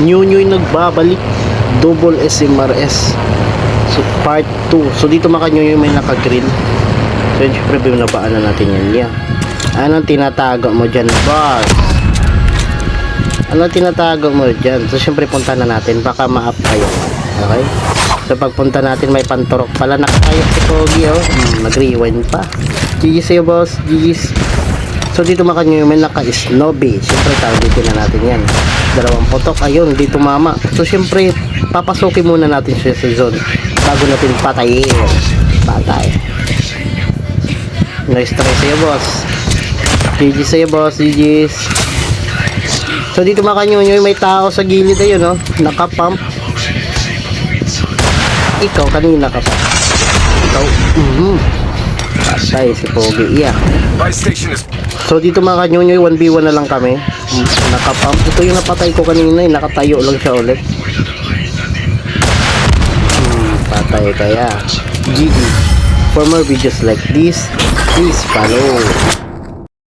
New nagbabalik. Double SMRS. So part 2. So dito mga New may naka-green. So syempre binabaan na natin yan. Yeah. Anong tinatago mo dyan, boss? Anong tinatago mo dyan? So syempre punta na natin. Baka ma-up kayo. Okay? So pagpunta natin may panturok pala. Nakakayok si Pogi, oh. Nag-rewind pa. GG's sa'yo, boss. GG's. So dito mga New may naka-snobby. Syempre targetin na natin yan. Dalawang putok. Ayun, dito mama. So syempre papasukin muna natin siya sa zone bago natin patayin. Patay. Nice try sa'yo, boss. GG's sa'yo, boss. GG's. So dito mga New may tao sa gilid. Ayun, no? Nakapump. Ikaw kanina ka pa. Ikaw. Patay si Pogi. Yeah. So dito mga New 1v1 na lang kami. Nakapump. Ito yung napatay ko kanina. Nakatayo lang siya ulit. Patay kaya. GG. For more videos like this, please follow.